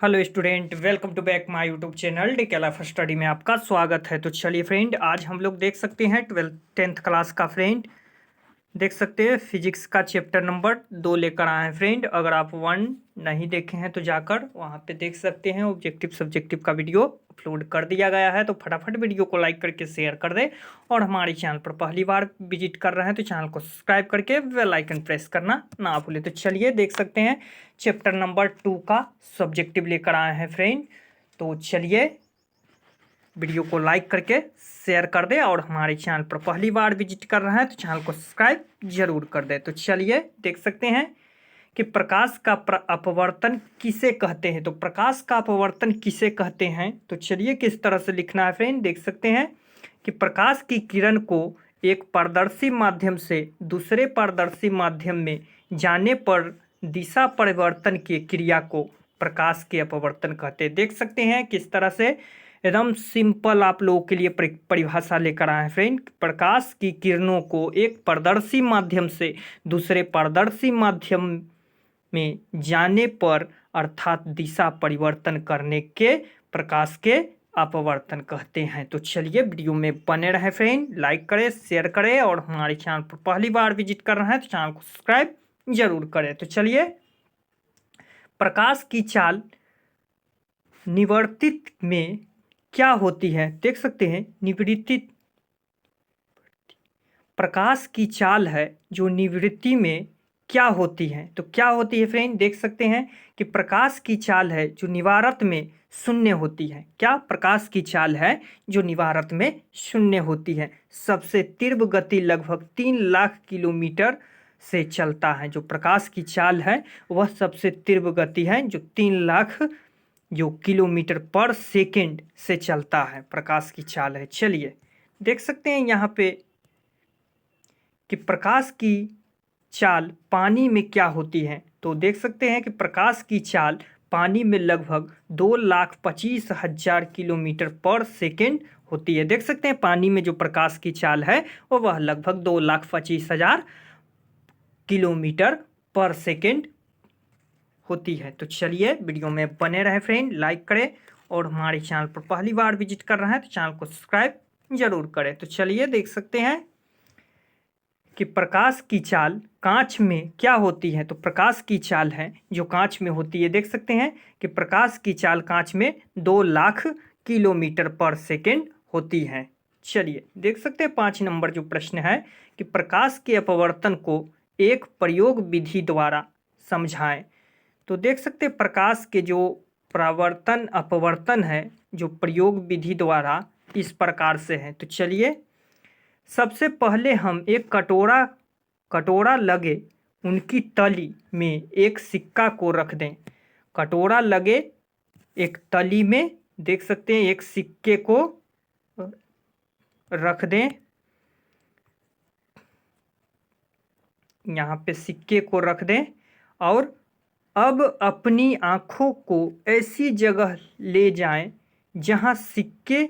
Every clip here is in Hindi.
Hello student, welcome to back my YouTube channel टेकेला फॉर स्टडी में आपका स्वागत है। तो चलिए फ्रेंड, आज हम लोग देख सकते हैं 10th क्लास का फ्रेंड देख सकते हैं फिजिक्स का चैप्टर नंबर 2 लेकर आए हैं फ्रेंड। अगर आप 1 नहीं देखे हैं तो जाकर वहां पे देख सकते हैं। ऑब्जेक्टिव सब्जेक्टिव का वीडियो अपलोड कर दिया गया है, तो फटाफट वीडियो को लाइक करके शेयर कर दे। और हमारे चैनल पर पहली बार विजिट कर रहे हैं तो चैनल को सब्सक्राइब करके बेल आइकन प्रेस करना ना भूले। तो चलिए देख सकते हैं चैप्टर नंबर 2 का सब्जेक्टिव लेकर आए हैं फ्रेंड। तो चलिए वीडियो को लाइक करके शेयर कर दे, और हमारे चैनल पर पहली बार विजिट कर रहे हैं तो चैनल को सब्सक्राइब जरूर कर दे। तो चलिए देख सकते हैं कि प्रकाश का अपवर्तन किसे कहते हैं। तो प्रकाश का अपवर्तन किसे कहते हैं, तो चलिए किस तरह से लिखना है फ्रेंड। देख सकते हैं कि प्रकाश की किरण को एक पारदर्शी माध्यम से दूसरे पारदर्शी माध्यम में जाने पर दिशा परिवर्तन की क्रिया को प्रकाश के अपवर्तन कहते हैं। देख सकते हैं किस तरह से एकदम सिंपल आप लोगों के लिए परिभाषा लेकर आए हैं फ्रेंड। प्रकाश की किरणों को एक पारदर्शी माध्यम से दूसरे पारदर्शी माध्यम में जाने पर अर्थात दिशा परिवर्तन करने के प्रकाश के अपवर्तन कहते हैं। तो चलिए वीडियो में बने रहे फ्रेंड, लाइक करें, शेयर करें, और हमारे चैनल पर पहली बार विजिट कर रहे हैं तो चैनल को सब्सक्राइब जरूर करें। तो चलिए, प्रकाश की चाल निवर्तित में क्या होती है, देख सकते हैं। निवृत्ति प्रकाश की चाल है जो निवृत्ति में क्या होती है। तो क्या होती है फ्रेंड, देख सकते हैं कि प्रकाश की चाल है जो निवारत में शून्य होती है। क्या प्रकाश की चाल है जो निवारत में शून्य होती है। सबसे तीव्र गति लगभग 3 लाख किलोमीटर से चलता है। जो प्रकाश की चाल है वह सबसे तीव्र गति है जो 3 लाख किलोमीटर पर सेकेंड से चलता है, प्रकाश की चाल है। चलिए देख सकते हैं यहाँ पे कि प्रकाश की चाल पानी में क्या होती है। तो देख सकते हैं कि प्रकाश की चाल पानी में लगभग 2,25,000 किलोमीटर पर सेकेंड होती है। देख सकते हैं पानी में जो प्रकाश की चाल है वह लगभग 2,25,000 किलोमीटर पर सेकेंड होती है। तो चलिए वीडियो में बने रहे फ्रेंड, लाइक करें, और हमारे चैनल पर पहली बार विजिट कर रहे हैं तो चैनल को सब्सक्राइब जरूर करें। तो चलिए देख सकते हैं कि प्रकाश की चाल कांच में क्या होती है। तो प्रकाश की चाल है जो कांच में होती है। देख सकते हैं कि प्रकाश की चाल कांच में 2 लाख किलोमीटर पर सेकेंड होती है। चलिए देख सकते हैं 5 नंबर जो प्रश्न है कि प्रकाश के अपवर्तन को एक प्रयोग विधि द्वारा समझाएं। तो देख सकते हैं प्रकाश के जो परावर्तन अपवर्तन है जो प्रयोग विधि द्वारा इस प्रकार से है। तो चलिए सबसे पहले हम एक कटोरा लगे उनकी तली में एक सिक्का को रख दें। कटोरा लगे एक तली में, देख सकते हैं, एक सिक्के को रख दें। यहाँ पे सिक्के को रख दें, और अब अपनी आँखों को ऐसी जगह ले जाएं जहाँ सिक्के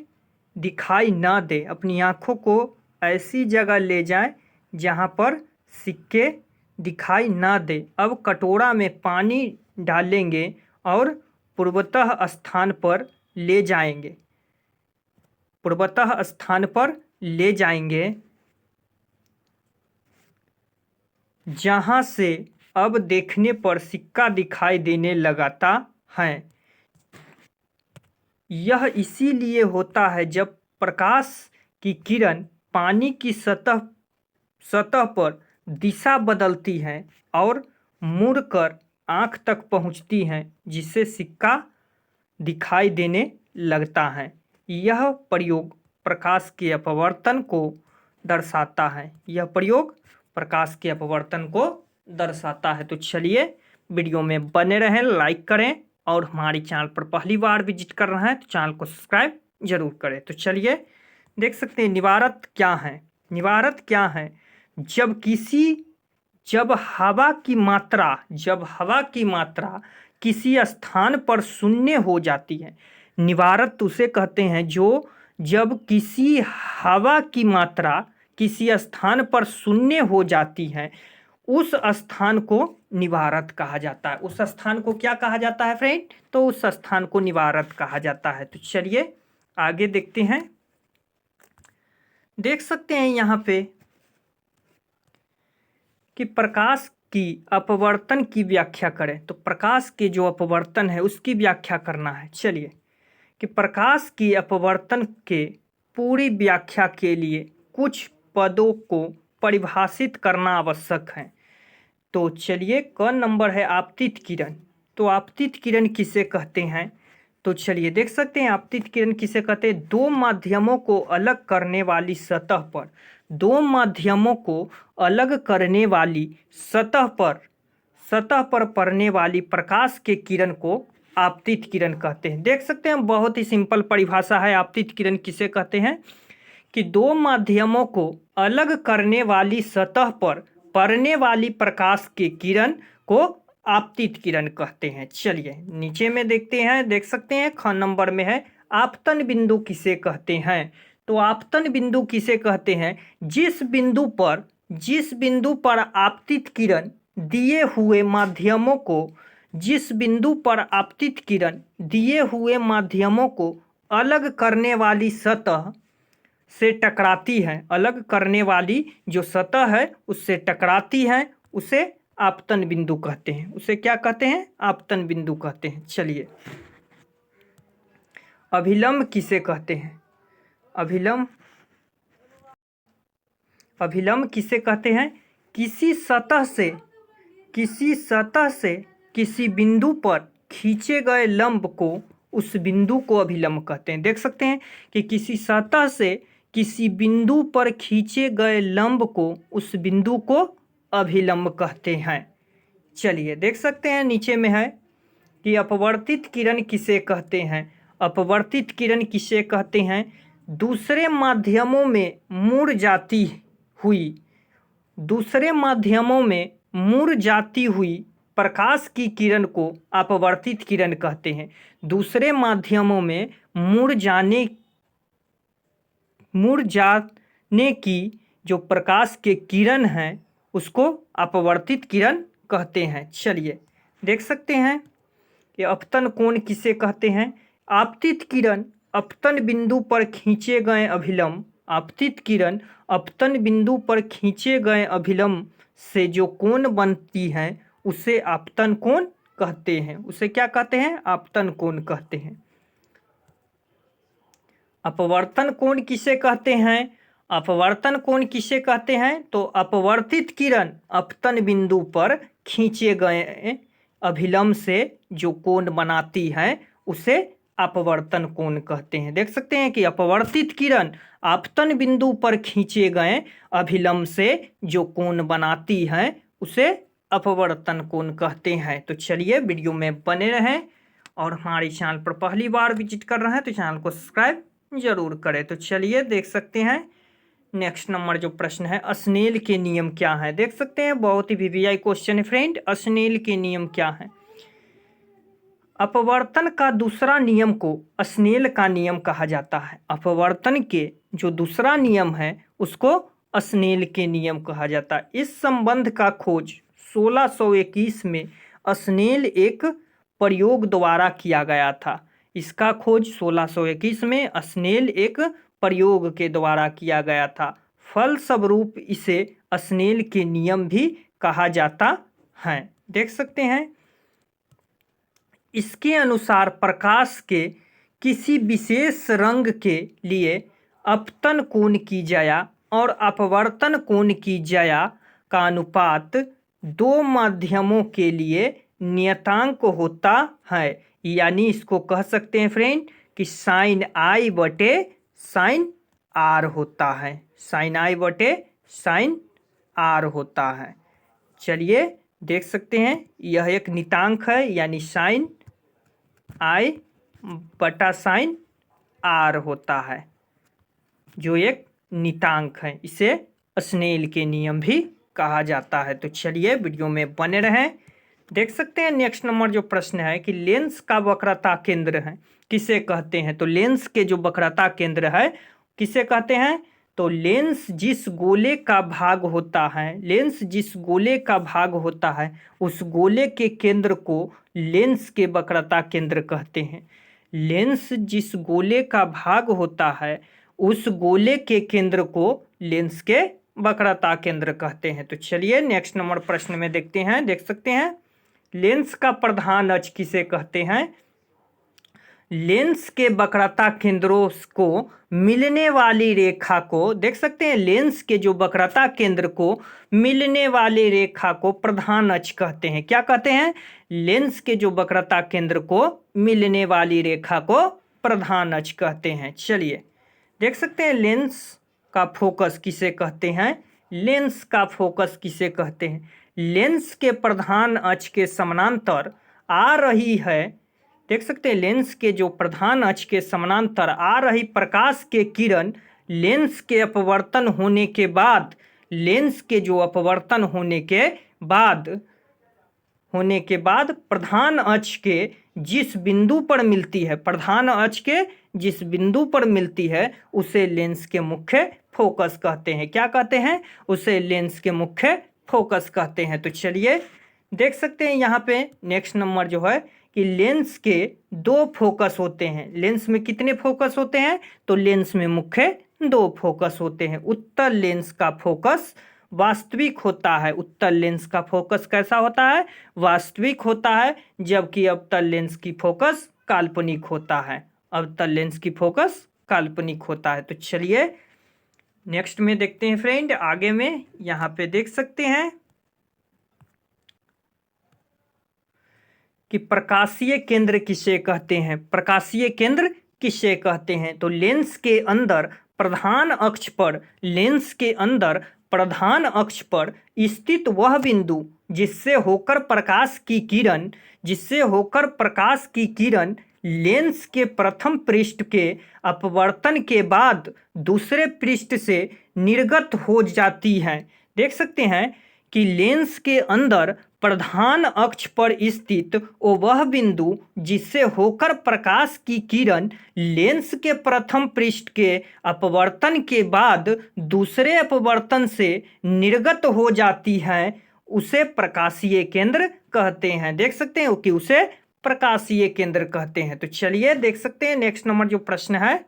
दिखाई ना दे। अपनी आँखों को ऐसी जगह ले जाएं जहाँ पर सिक्के दिखाई ना दे। अब कटोरा में पानी डालेंगे और पूर्वतः स्थान पर ले जाएंगे। पूर्वतः स्थान पर ले जाएंगे जहाँ से अब देखने पर सिक्का दिखाई देने लगता है। यह इसीलिए होता है जब प्रकाश की किरण पानी की सतह पर दिशा बदलती है और मुड़कर आँख तक पहुँचती है, जिससे सिक्का दिखाई देने लगता है। यह प्रयोग प्रकाश के अपवर्तन को दर्शाता है। यह प्रयोग प्रकाश के अपवर्तन को दर्शाता है। तो चलिए वीडियो में बने रहें, लाइक करें, और हमारे चैनल पर पहली बार विजिट कर रहे हैं तो चैनल को सब्सक्राइब जरूर करें। तो चलिए देख सकते हैं निवारत क्या है। निवारत क्या है, जब हवा की मात्रा किसी स्थान पर शून्य हो जाती है। निवारत उसे कहते हैं जो जब किसी हवा की मात्रा किसी स्थान पर शून्य हो जाती है, उस स्थान को निवारक कहा जाता है। उस स्थान को क्या कहा जाता है फ्रेंड? तो उस स्थान को निवारक कहा जाता है। तो चलिए आगे देखते हैं। देख सकते हैं यहाँ पे कि प्रकाश की अपवर्तन की व्याख्या करें। तो प्रकाश के जो अपवर्तन है उसकी व्याख्या करना है। चलिए कि प्रकाश की अपवर्तन के पूरी व्याख्या के लिए कुछ पदों को परिभाषित करना आवश्यक है। तो चलिए क नंबर है आपतित किरण। तो आपतित किरण किसे कहते हैं? तो चलिए देख सकते हैं आपतित किरण किसे कहते हैं? दो माध्यमों को अलग करने वाली सतह पर, दो माध्यमों को अलग करने वाली सतह पर पड़ने वाली प्रकाश के किरण को आपतित किरण कहते हैं। देख सकते हैं बहुत ही सिंपल परिभाषा है। आपतित किरण किसे कहते हैं? कि दो माध्यमों को अलग करने वाली सतह पर पड़ने वाली प्रकाश के किरण को आपतित किरण कहते हैं। चलिए नीचे में देखते हैं। देख सकते हैं ख नंबर में है आपतन बिंदु किसे कहते हैं? तो आपतन बिंदु किसे कहते हैं? जिस बिंदु पर आपतित किरण दिए हुए माध्यमों को, जिस बिंदु पर आपतित किरण दिए हुए माध्यमों को अलग करने वाली सतह से टकराती है, अलग करने वाली जो सतह है उससे टकराती है, उसे आपतन बिंदु कहते हैं। उसे क्या कहते हैं? आपतन बिंदु कहते हैं। चलिए अभिलंब किसे कहते हैं? अभिलंब किसे कहते हैं? किसी सतह से किसी बिंदु पर खींचे गए लंब को, उस बिंदु को अभिलंब कहते हैं। देख सकते हैं कि किसी सतह से किसी बिंदु पर खींचे गए लंब को, उस बिंदु को अभिलंब कहते हैं। चलिए देख सकते हैं नीचे में है कि अपवर्तित किरण किसे कहते हैं? अपवर्तित किरण किसे कहते हैं? दूसरे माध्यमों में मुड़ जाती हुई प्रकाश की किरण को अपवर्तित किरण कहते हैं। दूसरे माध्यमों में मुड़ जाने की जो प्रकाश के किरण हैं उसको अपवर्तित किरण कहते हैं। चलिए देख सकते हैं कि अपतन कोण किसे कहते हैं? आपतित किरण अपतन बिंदु पर खींचे गए अभिलंब, आपतित किरण अपतन बिंदु पर खींचे गए अभिलंब से जो कोण बनती है उसे आपतन कोण कहते हैं। उसे क्या कहते हैं? आपतन कोण कहते हैं। अपवर्तन कोण किसे कहते हैं? अपवर्तन कोण किसे कहते हैं? तो अपवर्तित किरण अपतन बिंदु पर खींचे गए अभिलंब से जो कोण बनाती है उसे अपवर्तन कोण कहते हैं। देख सकते हैं कि अपवर्तित किरण आपतन बिंदु पर खींचे गए अभिलंब से जो कोण बनाती है उसे अपवर्तन कोण कहते हैं। तो चलिए वीडियो में बने रहें और हमारे चैनल पर पहली बार विजिट कर रहे हैं तो चैनल को सब्सक्राइब जरूर करें। तो चलिए देख सकते हैं नेक्स्ट नंबर जो प्रश्न है, स्नेल के नियम क्या है? देख सकते हैं बहुत ही वीवीआई क्वेश्चन है फ्रेंड। स्नेल के नियम क्या है? अपवर्तन का दूसरा नियम को स्नेल का नियम कहा जाता है। अपवर्तन के जो दूसरा नियम है उसको स्नेल के नियम कहा जाता है। इस संबंध का खोज 1621 में स्नेल एक प्रयोग द्वारा किया गया था। इसका खोज 1621 में स्नेल एक प्रयोग के द्वारा किया गया था। फलस्वरूप इसे स्नेल के नियम भी कहा जाता है। देख सकते हैं इसके अनुसार प्रकाश के किसी विशेष रंग के लिए अपतन कोण की ज्या और अपवर्तन कोण की ज्या का अनुपात दो माध्यमों के लिए नियतांक होता है। यानी इसको कह सकते हैं फ्रेंड कि साइन आई बटे साइन आर होता है। साइन आई बटे साइन आर होता है। चलिए देख सकते हैं यह एक नियतांक है, यानी साइन आई बटा साइन आर होता है जो एक नियतांक है। इसे स्नेल के नियम भी कहा जाता है। तो चलिए वीडियो में बने रहें। देख सकते हैं नेक्स्ट नंबर जो प्रश्न है कि लेंस का वक्रता केंद्र है किसे कहते हैं? तो लेंस के जो वक्रता केंद्र है किसे कहते हैं? तो लेंस जिस गोले का भाग होता है, लेंस जिस गोले का भाग होता है उस गोले के केंद्र को लेंस के वक्रता केंद्र कहते हैं। लेंस जिस गोले का भाग होता है उस गोले के केंद्र को लेंस के वक्रता केंद्र कहते हैं। तो चलिए नेक्स्ट नंबर प्रश्न में देखते हैं। देख सकते हैं लेंस का प्रधान अक्ष किसे कहते हैं? लेंस के वक्रता केंद्रों को मिलने वाली रेखा को, देख सकते हैं लेंस के जो वक्रता केंद्र को मिलने वाली रेखा को प्रधान अक्ष कहते हैं। क्या कहते हैं? लेंस के जो वक्रता केंद्र को मिलने वाली रेखा को प्रधान अक्ष कहते हैं। चलिए देख सकते हैं लेंस का फोकस किसे कहते हैं? लेंस का फोकस किसे कहते हैं? लेंस के प्रधान अक्ष के समानांतर आ रही है, देख सकते हैं लेंस के जो प्रधान अक्ष के समानांतर आ रही प्रकाश के किरण लेंस के अपवर्तन होने के बाद, लेंस के जो अपवर्तन होने के बाद प्रधान अक्ष के जिस बिंदु पर मिलती है, प्रधान अक्ष के जिस बिंदु पर मिलती है उसे लेंस के मुख्य फोकस कहते हैं। क्या कहते हैं? उसे लेंस के मुख्य फोकस कहते हैं। तो चलिए देख सकते हैं यहाँ पे नेक्स्ट नंबर जो है कि लेंस के दो फोकस होते हैं। लेंस में कितने फोकस होते हैं? तो लेंस में मुख्य दो फोकस होते हैं। उत्तल लेंस का फोकस वास्तविक होता है। उत्तल लेंस का फोकस कैसा होता है? वास्तविक होता है, जबकि अवतल लेंस की फोकस काल्पनिक होता है। अवतल लेंस की फोकस काल्पनिक होता है। तो चलिए नेक्स्ट में देखते हैं फ्रेंड। आगे में यहाँ पे देख सकते हैं कि प्रकाशीय केंद्र किसे कहते हैं? प्रकाशीय केंद्र किसे कहते हैं? तो लेंस के अंदर प्रधान अक्ष पर, लेंस के अंदर प्रधान अक्ष पर स्थित वह बिंदु जिससे होकर प्रकाश की किरण लेंस के प्रथम पृष्ठ के अपवर्तन के बाद दूसरे पृष्ठ से निर्गत हो जाती है। देख सकते हैं कि लेंस के अंदर प्रधान अक्ष पर स्थित वह बिंदु जिससे होकर प्रकाश की किरण लेंस के प्रथम पृष्ठ के अपवर्तन के बाद दूसरे अपवर्तन से निर्गत हो जाती है उसे प्रकाशीय केंद्र कहते हैं। देख सकते हैं कि उसे प्रकाशीय केंद्र कहते हैं। तो चलिए देख सकते हैं नेक्स्ट नंबर जो प्रश्न है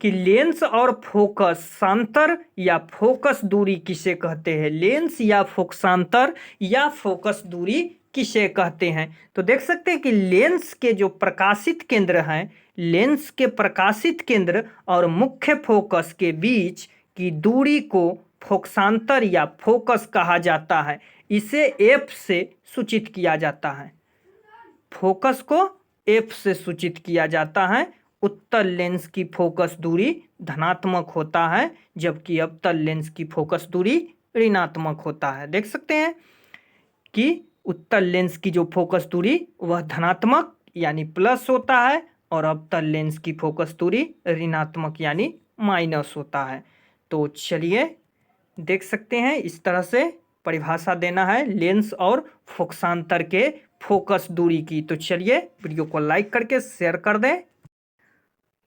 कि लेंस और फोकसांतर या फोकस दूरी किसे कहते हैं? लेंस या फोकसांतर या फोकस दूरी किसे कहते हैं? तो देख सकते हैं कि लेंस के जो प्रकाशित केंद्र हैं, लेंस के प्रकाशित केंद्र और मुख्य फोकस के बीच की दूरी को फोकसांतर या फोकस कहा जाता है। इसे एफ से सूचित किया जाता है। फोकस को एफ से सूचित किया जाता है। उत्तल लेंस की फोकस दूरी धनात्मक होता है, जबकि अवतल लेंस की फोकस दूरी ऋणात्मक होता है। देख सकते हैं कि उत्तल लेंस की जो फोकस दूरी वह धनात्मक यानी प्लस होता है और अवतल लेंस की फोकस दूरी ऋणात्मक यानी माइनस होता है। तो चलिए देख सकते हैं इस तरह से परिभाषा देना है लेंस और फोकसांतर के फोकस दूरी की। तो चलिए वीडियो को लाइक करके शेयर कर दें।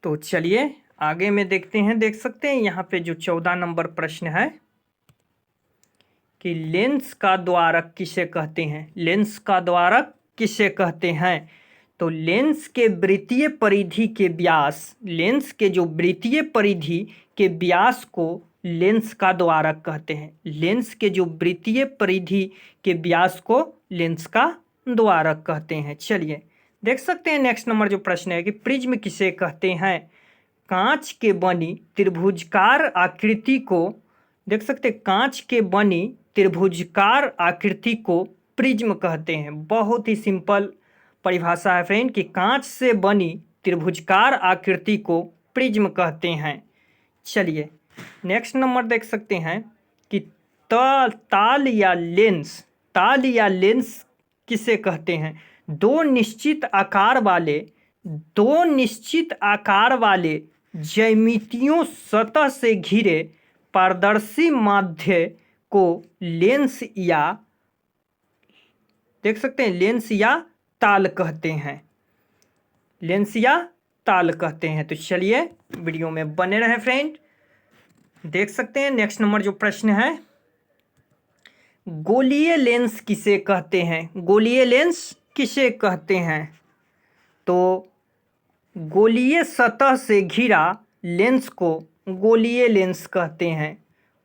तो चलिए आगे में देखते हैं। देख सकते हैं यहाँ पे जो 14 नंबर प्रश्न है कि लेंस का द्वारक किसे कहते हैं? लेंस का द्वारक किसे कहते हैं? तो लेंस के वृत्तीय परिधि के व्यास, लेंस के जो वृत्तीय परिधि के व्यास को लेंस का द्वारक कहते हैं। लेंस के जो वृत्तीय परिधि के व्यास को लेंस का द्वारक कहते हैं। चलिए देख सकते हैं नेक्स्ट नंबर जो प्रश्न है कि प्रिज्म किसे कहते हैं? कांच के बनी त्रिभुजाकार आकृति को, देख सकते हैं कांच के बनी त्रिभुजाकार आकृति को प्रिज्म कहते हैं। बहुत ही सिंपल परिभाषा है फ्रेंड कि कांच से बनी त्रिभुजाकार आकृति को प्रिज्म कहते हैं। चलिए नेक्स्ट नंबर देख सकते हैं कि ताल या लेंस किसे कहते हैं? दो निश्चित आकार वाले ज्यामितीयों सतह से घिरे पारदर्शी माध्य को लेंस या, देख सकते हैं लेंस या ताल कहते हैं। लेंस या ताल कहते हैं। तो चलिए वीडियो में बने रहें फ्रेंड। देख सकते हैं नेक्स्ट नंबर जो प्रश्न है, गोलीय लेंस किसे कहते हैं? गोलीय लेंस किसे कहते हैं? तो गोलीय सतह से घिरा लेंस को गोलीय लेंस कहते हैं।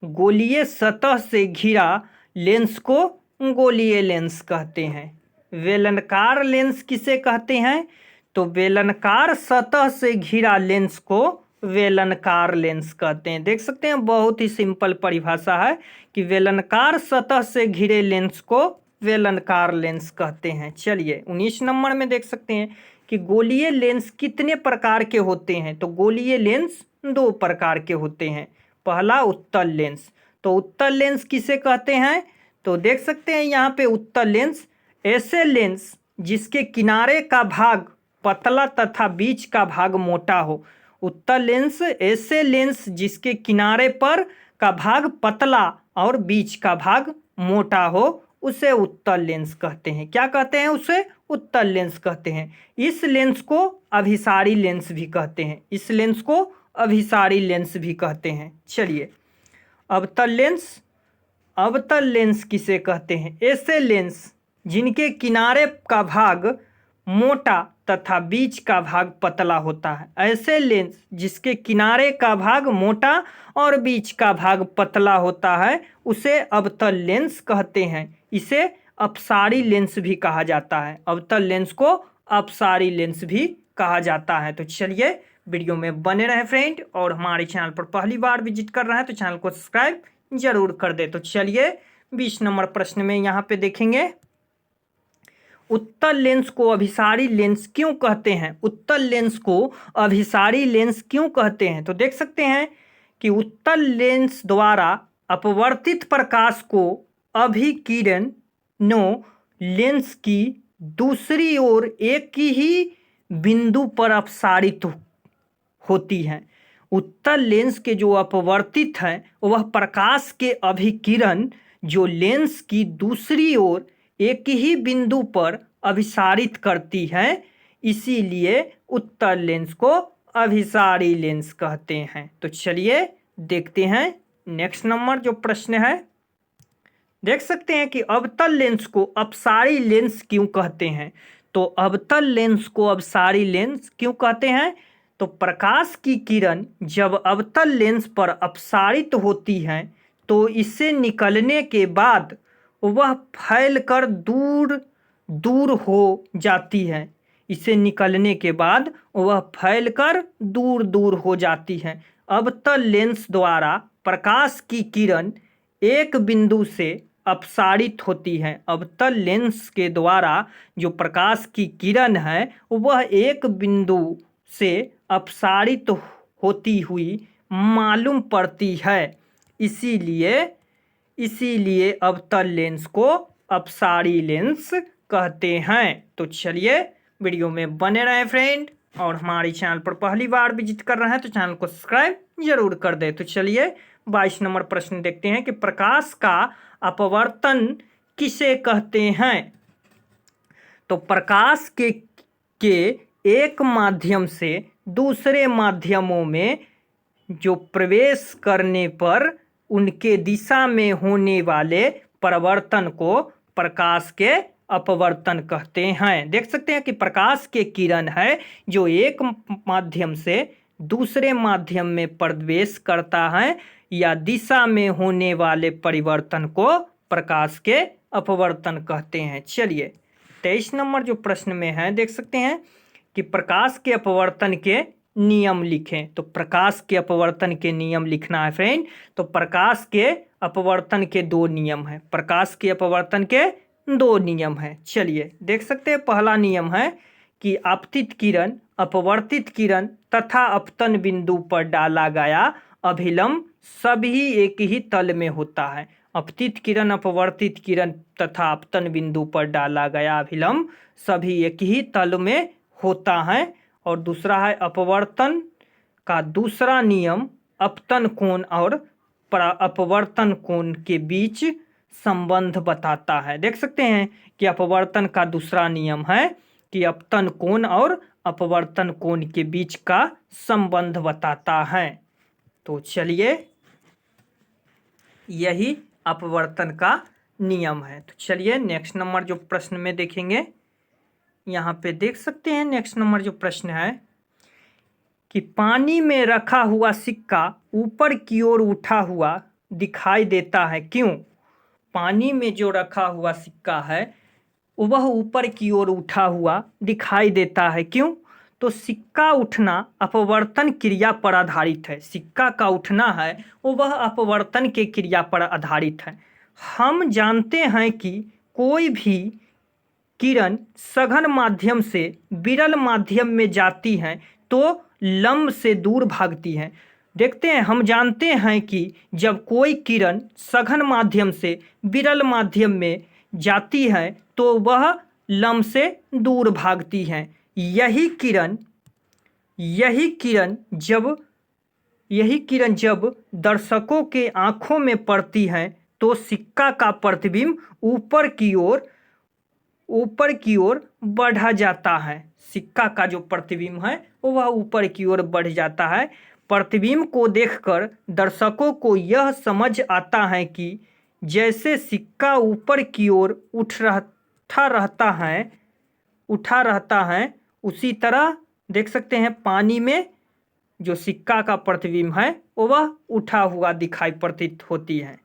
गोलीय सतह से घिरा लेंस को गोलीय लेंस कहते हैं। बेलनाकार लेंस किसे कहते हैं? तो बेलनाकार सतह से घिरा लेंस को बेलनाकार लेंस कहते हैं। देख सकते हैं बहुत ही सिंपल परिभाषा है कि बेलनाकार सतह से घिरे लेंस को बेलनाकार लेंस कहते हैं। चलिए 19 नंबर में देख सकते हैं कि गोलीय लेंस कितने प्रकार के होते हैं? तो गोलीय लेंस 2 प्रकार के होते हैं। पहला उत्तल लेंस। तो उत्तल लेंस किसे कहते हैं? तो देख सकते हैं यहाँ पे उत्तल लेंस ऐसे लेंस जिसके किनारे का भाग पतला तथा बीच का भाग मोटा हो। उत्तल लेंस ऐसे लेंस जिसके किनारे पर का भाग पतला और बीच का भाग मोटा हो, उसे उत्तल लेंस कहते हैं। क्या कहते हैं? उसे उत्तल लेंस कहते हैं। इस लेंस को अभिसारी लेंस भी कहते हैं। इस लेंस को अभिसारी लेंस भी कहते हैं। चलिए अवतल लेंस। अवतल लेंस किसे कहते हैं? ऐसे लेंस जिनके किनारे का भाग मोटा तथा बीच का भाग पतला होता है। ऐसे लेंस जिसके किनारे का भाग मोटा और बीच का भाग पतला होता है उसे अवतल लेंस कहते हैं। इसे अपसारी लेंस भी कहा जाता है। अवतल लेंस को अपसारी लेंस भी कहा जाता है। तो चलिए वीडियो में बने रहे फ्रेंड, और हमारे चैनल पर पहली बार विजिट कर रहे हैं तो चैनल को सब्सक्राइब जरूर कर दे। तो चलिए 20 नंबर प्रश्न में यहाँ पे देखेंगे, उत्तल लेंस को अभिसारी लेंस क्यों कहते हैं? उत्तल लेंस को अभिसारी लेंस क्यों कहते हैं? तो देख सकते हैं कि उत्तल लेंस द्वारा अपवर्तित प्रकाश को अभिकिरणों लेंस की दूसरी ओर एक ही बिंदु पर अपसारित होती हैं। उत्तल लेंस के जो अपवर्तित हैं वह प्रकाश के अभिकिरण जो लेंस की दूसरी ओर एक ही बिंदु पर अभिसारित करती है, इसीलिए उत्तल लेंस को अभिसारी लेंस कहते हैं। तो चलिए देखते हैं नेक्स्ट नंबर जो प्रश्न है। देख सकते हैं कि अवतल लेंस को अपसारी लेंस क्यों कहते हैं? तो अवतल लेंस को अपसारी लेंस क्यों कहते हैं? तो प्रकाश की किरण जब अवतल लेंस पर अपसारित होती है तो इससे निकलने के बाद वह फैलकर दूर दूर हो जाती है। इसे निकलने के बाद वह फैलकर दूर दूर हो जाती है। अवतल लेंस द्वारा प्रकाश की किरण एक बिंदु से अपसारित होती है। अवतल लेंस के द्वारा जो प्रकाश की किरण है वह एक बिंदु से अपसारित होती हुई मालूम पड़ती है। इसीलिए अवतल लेंस को अपसारी लेंस कहते हैं। तो चलिए वीडियो में बने रहे फ्रेंड, और हमारे चैनल पर पहली बार विजिट कर रहे हैं तो चैनल को सब्सक्राइब जरूर कर दे। तो चलिए 22 नंबर प्रश्न देखते हैं कि प्रकाश का अपवर्तन किसे कहते हैं? तो प्रकाश के एक माध्यम से दूसरे माध्यमों में जो प्रवेश करने पर उनके दिशा में होने वाले परिवर्तन को प्रकाश के अपवर्तन कहते हैं। देख सकते हैं कि प्रकाश के किरण है जो एक माध्यम से दूसरे माध्यम में प्रवेश करता है या दिशा में होने वाले परिवर्तन को प्रकाश के अपवर्तन कहते हैं। चलिए 23 नंबर जो प्रश्न में है देख सकते हैं कि प्रकाश के अपवर्तन के नियम लिखें। तो प्रकाश के अपवर्तन के नियम लिखना है फ्रेंड। तो प्रकाश के अपवर्तन के 2 नियम हैं। प्रकाश के अपवर्तन के 2 नियम हैं। चलिए देख सकते हैं पहला नियम है कि आपतित किरण, अपवर्तित किरण तथा अपतन बिंदु पर डाला गया अभिलंब सभी एक ही तल में होता है। अपतित किरण, अपवर्तित किरण तथा अपतन बिंदु पर डाला गया अभिलंब सभी एक ही तल में होता है। और दूसरा है अपवर्तन का दूसरा नियम अपतन कोण और अपवर्तन कोण के बीच संबंध बताता है। देख सकते हैं कि अपवर्तन का दूसरा नियम है कि अपतन कोण और अपवर्तन कोण के बीच का संबंध बताता है। तो चलिए यही अपवर्तन का नियम है। तो चलिए नेक्स्ट नंबर जो प्रश्न में देखेंगे, यहाँ पे देख सकते हैं नेक्स्ट नंबर जो प्रश्न है कि पानी में रखा हुआ सिक्का ऊपर की ओर उठा हुआ दिखाई देता है, क्यों? पानी में जो रखा हुआ सिक्का है वह ऊपर की ओर उठा हुआ दिखाई देता है, क्यों? तो सिक्का उठना अपवर्तन क्रिया पर आधारित है। सिक्का का उठना है वह अपवर्तन के क्रिया पर आधारित है। हम जानते हैं कि कोई भी किरण सघन माध्यम से विरल माध्यम में जाती है तो लंब से दूर भागती है। देखते हैं, हम जानते हैं कि जब कोई किरण सघन माध्यम से विरल माध्यम में जाती है तो वह लंब से दूर भागती है। यही किरण जब दर्शकों के आंखों में पड़ती है तो सिक्का का प्रतिबिंब ऊपर की ओर बढ़ा जाता है। सिक्का का जो प्रतिबिंब है वह ऊपर की ओर बढ़ जाता है। प्रतिबिंब को देखकर दर्शकों को यह समझ आता है कि जैसे सिक्का ऊपर की ओर उठा रहता है उसी तरह देख सकते हैं पानी में जो सिक्का का प्रतिबिंब है वह उठा हुआ दिखाई प्रतीत होती है।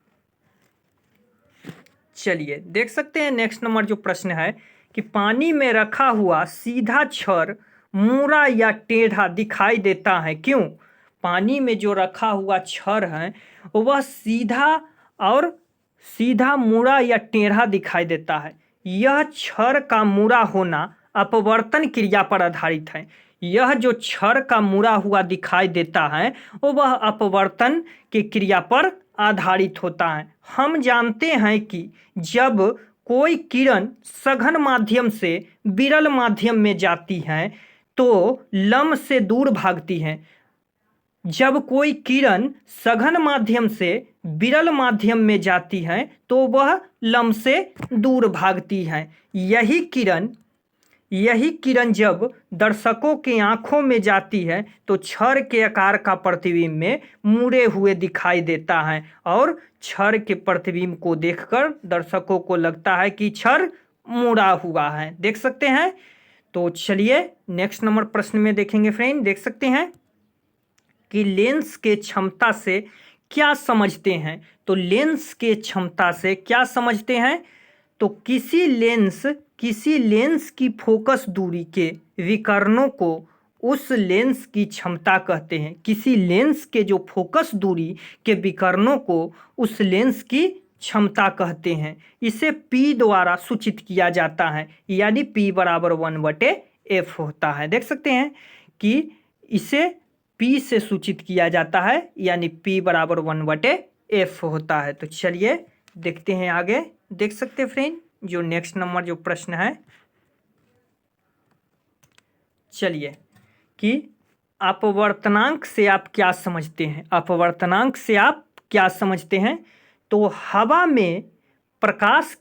चलिए देख सकते हैं नेक्स्ट नंबर जो प्रश्न है कि पानी में रखा हुआ सीधा छड़ मुड़ा या टेढ़ा दिखाई देता है, क्यों? पानी में जो रखा हुआ छड़ है वह सीधा मुड़ा या टेढ़ा दिखाई देता है। यह छड़ का मुड़ा होना अपवर्तन क्रिया पर आधारित है। यह जो छड़ का मुड़ा हुआ दिखाई देता है वह अपवर्तन की क्रिया पर आधारित होता है। हम जानते हैं कि जब कोई किरण सघन माध्यम से विरल माध्यम में जाती है तो लंब से दूर भागती है। जब कोई किरण सघन माध्यम से विरल माध्यम में जाती है तो वह लंब से दूर भागती है। यही किरण जब दर्शकों के आंखों में जाती है तो छड़ के आकार का प्रतिबिंब में मुड़े हुए दिखाई देता है और छड़ के प्रतिबिंब को देखकर दर्शकों को लगता है कि छड़ मुड़ा हुआ है। देख सकते हैं। तो चलिए नेक्स्ट नंबर प्रश्न में देखेंगे फ्रेंड। देख सकते हैं कि लेंस के क्षमता से क्या समझते हैं। तो लेंस के क्षमता से क्या समझते हैं? तो किसी लेंस की फोकस दूरी के विकर्णों को उस लेंस की क्षमता कहते हैं। किसी लेंस के जो फोकस दूरी के विकर्णों को उस लेंस की क्षमता कहते हैं। इसे P द्वारा सूचित किया जाता है, यानी P बराबर 1/f होता है। देख सकते हैं कि इसे P से सूचित किया जाता है, यानी P बराबर 1/f होता है। तो चलिए देखते हैं आगे। देख सकते हैं फ्रेंड जो नेक्स्ट नंबर जो प्रश्न है, चलिए कि अपवर्तनांक से आप क्या समझते हैं। अपवर्तनांक से आप क्या समझते हैं? तो हवा में प्रकाश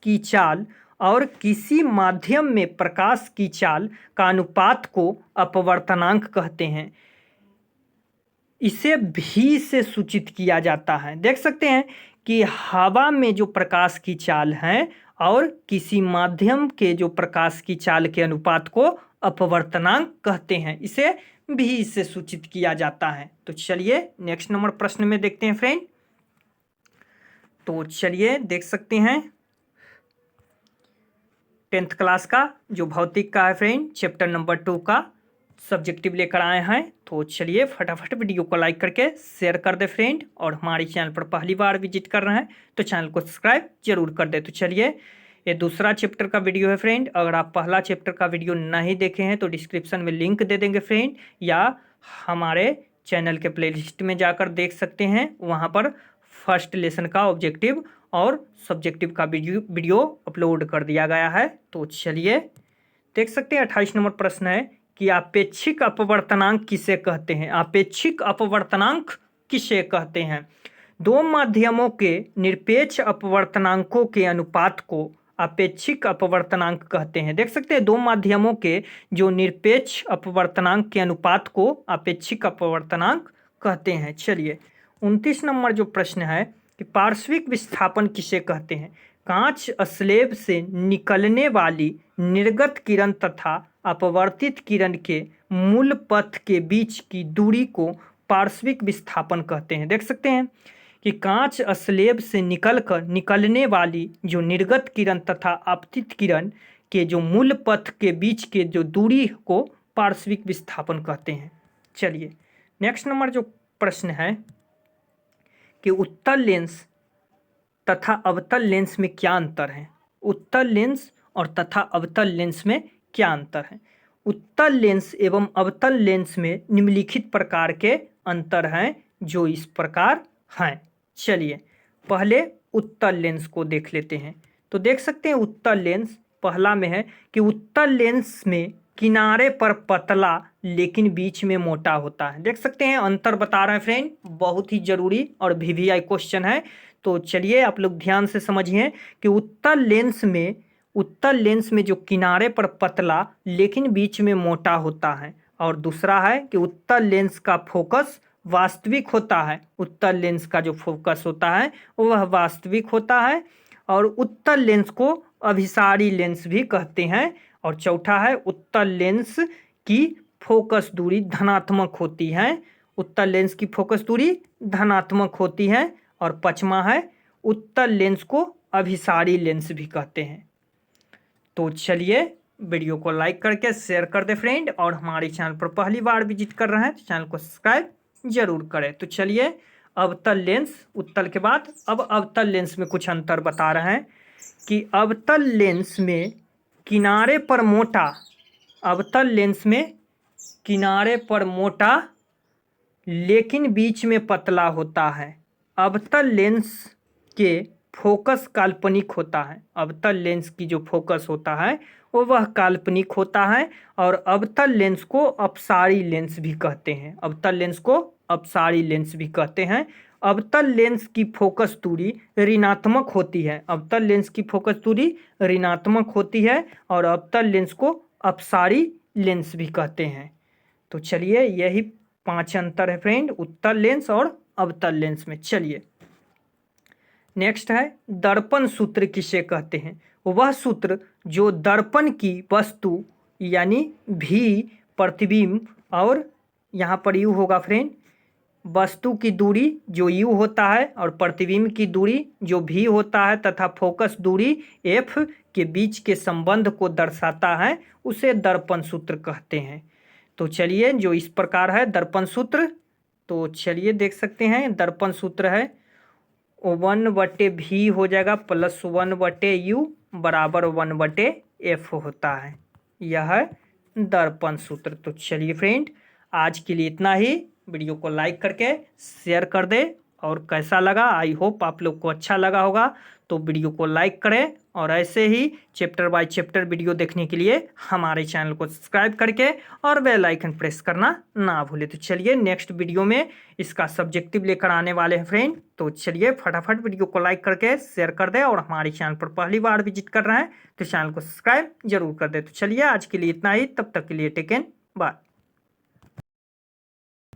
की चाल और किसी माध्यम में प्रकाश की चाल का अनुपात को अपवर्तनांक कहते हैं। इसे भी से सूचित किया जाता है। देख सकते हैं कि हवा में जो प्रकाश की चाल है और किसी माध्यम के जो प्रकाश की चाल के अनुपात को अपवर्तनांक कहते हैं। इसे भी से सूचित किया जाता है। तो चलिए नेक्स्ट नंबर प्रश्न में देखते हैं फ्रेंड। तो चलिए देख सकते हैं 10th क्लास का जो भौतिक का है फ्रेंड, चैप्टर नंबर 2 का सब्जेक्टिव लेकर आए हैं। तो चलिए फटाफट वीडियो को लाइक करके शेयर कर दे फ्रेंड, और हमारे चैनल पर पहली बार विजिट कर रहे हैं तो चैनल को सब्सक्राइब जरूर कर दे। तो चलिए ये दूसरा चैप्टर का वीडियो है फ्रेंड। अगर आप पहला चैप्टर का वीडियो नहीं देखे हैं तो डिस्क्रिप्शन में लिंक दे देंगे फ्रेंड, या हमारे चैनल के प्लेलिस्ट में जाकर देख सकते हैं। वहाँ पर फर्स्ट लेसन का ऑब्जेक्टिव और सब्जेक्टिव का वीडियो अपलोड कर दिया गया है। तो चलिए देख सकते हैं 28 नंबर प्रश्न है कि आपेक्षिक अपवर्तनांक किसे कहते हैं। आपेक्षिक अपवर्तनांक किसे कहते हैं? दो माध्यमों के निरपेक्ष अपवर्तनांकों के अनुपात को आपेक्षिक अपवर्तनांक कहते हैं। देख सकते हैं दो माध्यमों के जो निरपेक्ष अपवर्तनांक के अनुपात को आपेक्षिक अपवर्तनांक कहते हैं? चलिए 29 नंबर जो प्रश्न है कि पार्श्विक विस्थापन किसे कहते हैं? कांच स्लेब से निकलने वाली निर्गत किरण तथा अपवर्तित किरण के मूल पथ के बीच की दूरी को पार्श्विक विस्थापन कहते हैं। देख सकते हैं कि कांच स्लेब से निकलने वाली जो निर्गत किरण तथा आपतित किरण के जो मूल पथ के बीच के जो दूरी को पार्श्विक विस्थापन कहते हैं। चलिए नेक्स्ट नंबर जो प्रश्न है कि उत्तल लेंस तथा अवतल लेंस में क्या अंतर है? उत्तल लेंस और तथा अवतल लेंस में क्या अंतर है? उत्तल लेंस एवं अवतल लेंस में निम्नलिखित प्रकार के अंतर हैं जो इस प्रकार हैं। चलिए पहले उत्तल लेंस को देख लेते हैं। तो देख सकते हैं उत्तल लेंस पहला में है कि उत्तल लेंस में किनारे पर पतला लेकिन बीच में मोटा होता है। देख सकते हैं अंतर बता रहे हैं फ्रेंड, बहुत ही जरूरी और वीवीआई क्वेश्चन है। तो चलिए आप लोग ध्यान से समझिए कि उत्तल लेंस में जो किनारे पर पतला लेकिन बीच में मोटा होता है, और दूसरा है कि उत्तल लेंस का फोकस वास्तविक होता है। उत्तल लेंस का जो फोकस होता है वह वास्तविक होता है, और उत्तल लेंस को अभिसारी लेंस भी कहते हैं। और चौथा है उत्तल लेंस की फोकस दूरी धनात्मक होती है। उत्तल लेंस की फोकस दूरी धनात्मक होती है। और पांचवा है उत्तल लेंस को अभिसारी लेंस भी कहते हैं। तो चलिए वीडियो को लाइक करके शेयर कर दे फ्रेंड, और हमारे चैनल पर पहली बार विजिट कर रहे हैं तो चैनल को सब्सक्राइब जरूर करें। तो चलिए अवतल लेंस, उत्तल के बाद अब अवतल लेंस में कुछ अंतर बता रहे हैं कि अवतल लेंस में किनारे पर मोटा, अवतल लेंस में किनारे पर मोटा लेकिन बीच में पतला होता है। अवतल लेंस के फोकस काल्पनिक होता है। अवतल लेंस की जो फोकस होता है वह काल्पनिक होता है। और अवतल लेंस को अपसारी लेंस भी कहते हैं। अवतल लेंस को अपसारी लेंस भी कहते हैं। अवतल लेंस की फोकस दूरी ऋणात्मक होती है। अवतल लेंस की फोकस दूरी ऋणात्मक होती है, और अवतल लेंस को अपसारी लेंस भी कहते हैं। तो चलिए यही 5 अंतर है फ्रेंड उत्तल लेंस और अवतल लेंस में। चलिए नेक्स्ट है दर्पण सूत्र किसे कहते हैं? वह सूत्र जो दर्पण की वस्तु यानी भी प्रतिबिंब, और यहाँ पर यू होगा फ्रेंड, वस्तु की दूरी जो यू होता है और प्रतिबिंब की दूरी जो भी होता है तथा फोकस दूरी एफ के बीच के संबंध को दर्शाता है, उसे दर्पण सूत्र कहते हैं। तो चलिए जो इस प्रकार है दर्पण सूत्र, तो चलिए देख सकते हैं दर्पण सूत्र है 1/v हो जाएगा प्लस 1/u बराबर 1/f होता है। यह है दर्पण सूत्र। तो चलिए फ्रेंड आज के लिए इतना ही। वीडियो को लाइक करके शेयर कर दे, और कैसा लगा, आई होप आप लोग को अच्छा लगा होगा। तो वीडियो को लाइक करें, और ऐसे ही चैप्टर बाय चैप्टर वीडियो देखने के लिए हमारे चैनल को सब्सक्राइब करके और बेल आइकन प्रेस करना ना भूले। तो चलिए नेक्स्ट वीडियो में इसका सब्जेक्टिव लेकर आने वाले हैं फ्रेंड। तो चलिए फटाफट वीडियो को लाइक करके शेयर कर दे, और हमारे चैनल पर पहली बार विजिट कर रहे हैं तो चैनल को सब्सक्राइब जरूर कर दे। तो चलिए आज के लिए इतना ही, तब तक के लिए टेक केयर, बाय।